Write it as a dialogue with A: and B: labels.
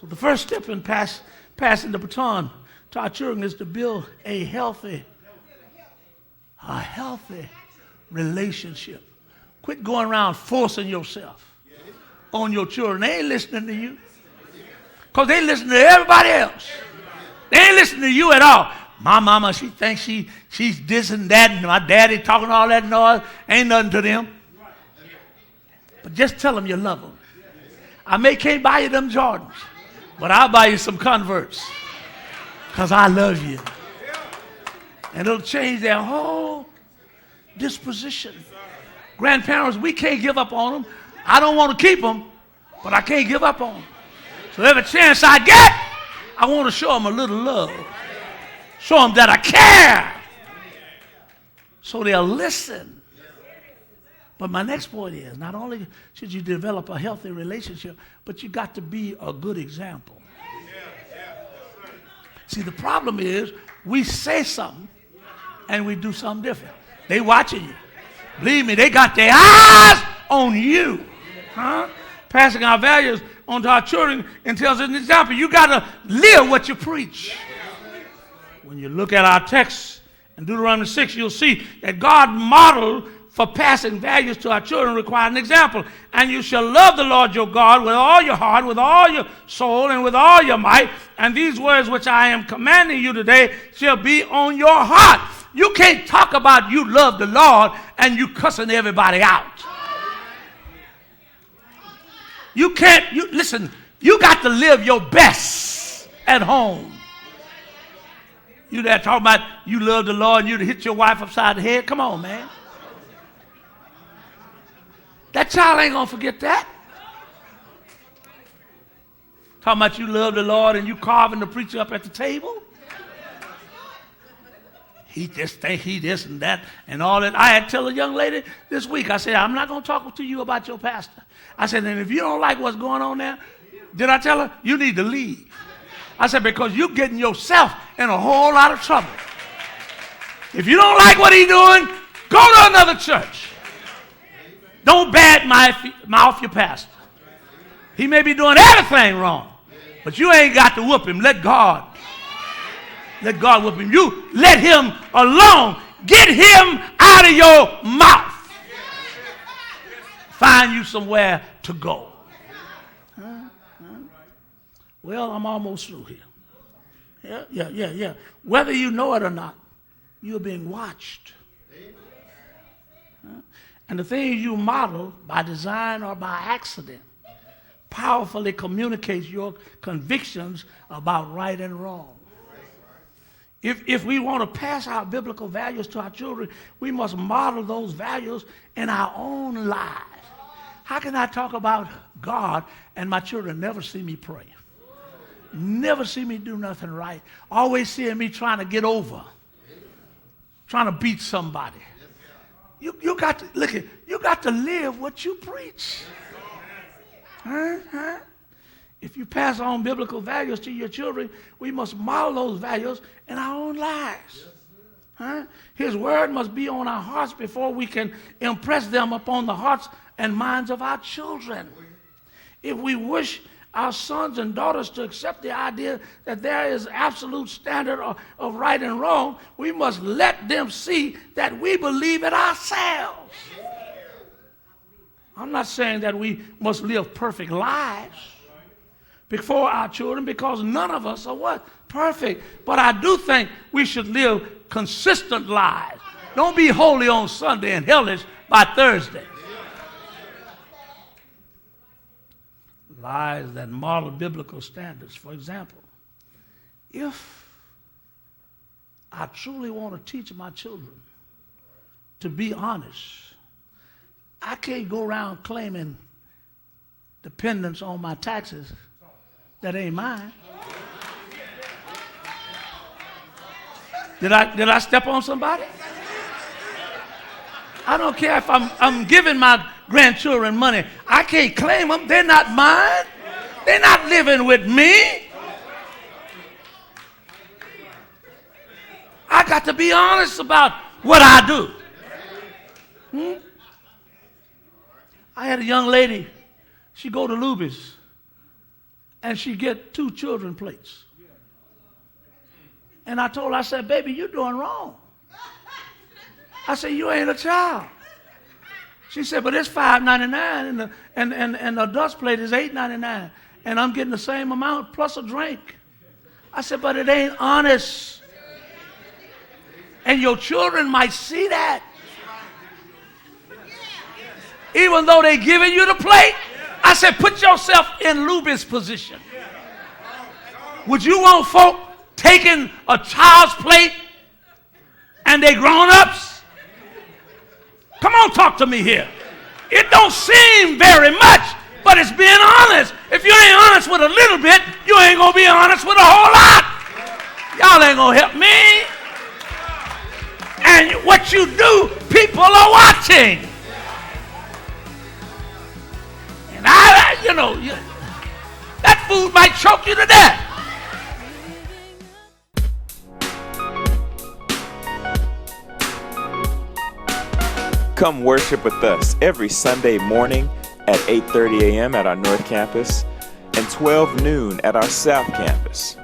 A: So the first step in passing the baton to our children is to build a healthy relationship. Quit going around forcing yourself on your children. They ain't listening to you because they listen to everybody else. They ain't listening to you at all. My mama, she thinks she's this and that, and my daddy talking all that noise. Ain't nothing to them. But just tell them you love them. I can't buy you them Jordans, but I'll buy you some Converts because I love you. And it'll change their whole disposition. Grandparents, we can't give up on them. I don't want to keep them, but I can't give up on them. So every chance I get, I want to show them a little love. Show them that I care. So they'll listen. But my next point is, not only should you develop a healthy relationship, but you got to be a good example. See, the problem is we say something and we do something different. They watching you. Believe me, they got their eyes on you. Passing our values on to our children and tells us an example. You got to live what you preach. When you look at our text in Deuteronomy 6, you'll see that God modeled for passing values to our children required an example. And you shall love the Lord your God with all your heart, with all your soul, and with all your might. And these words which I am commanding you today shall be on your heart. You can't talk about you love the Lord and you cussing everybody out. You can't, listen, you got to live your best at home. You there talking about you love the Lord and you to hit your wife upside the head? Come on, man. That child ain't going to forget that. Talking about you love the Lord and you carving the preacher up at the table? He just think he this and that and all that. I had to tell a young lady this week, I said, I'm not going to talk to you about your pastor. I said, and if you don't like what's going on there, did I tell her? You need to leave. I said, because you're getting yourself in a whole lot of trouble. If you don't like what he's doing, go to another church. Don't mouth your pastor. He may be doing everything wrong, but you ain't got to whoop him. Let God whoop him. You let him alone. Get him out of your mouth. Find you somewhere to go. Well, I'm almost through here. Yeah. Whether you know it or not, you're being watched. And the things you model by design or by accident powerfully communicates your convictions about right and wrong. If we want to pass our biblical values to our children, we must model those values in our own lives. How can I talk about God and my children never see me pray? Never see me do nothing right. Always seeing me trying to get over. Trying to beat somebody. You got to look at, you got to live what you preach. If you pass on biblical values to your children, we must model those values in our own lives. His word must be on our hearts before we can impress them upon the hearts and minds of our children. If we wish our sons and daughters to accept the idea that there is absolute standard of right and wrong, we must let them see that we believe it ourselves. I'm not saying that we must live perfect lives before our children, because none of us are what? Perfect. But I do think we should live consistent lives. Don't be holy on Sunday and hellish by Thursday. Lives that model biblical standards. For example, if I truly want to teach my children to be honest, I can't go around claiming dependence on my taxes that ain't mine. Did I step on somebody? I don't care if I'm giving my grandchildren money. I can't claim them. They're not mine. They're not living with me. I got to be honest about what I do. I had a young lady. She go to Luby's. and she get 2 children plates. And I told her, I said, baby, you're doing wrong. I said, you ain't a child. She said, but it's $5.99 and the adult's plate is $8.99. And I'm getting the same amount plus a drink. I said, but it ain't honest. And your children might see that. Even though they giving you the plate. I said, put yourself in Luby's position. Would you want folk taking a child's plate and they grown-ups? Come on, talk to me here. It don't seem very much, but it's being honest. If you ain't honest with a little bit, you ain't going to be honest with a whole lot. Y'all ain't going to help me. And what you do, people are watching. And that food might choke you to death.
B: Come worship with us every Sunday morning at 8:30 a.m. at our North Campus and 12 noon at our South Campus.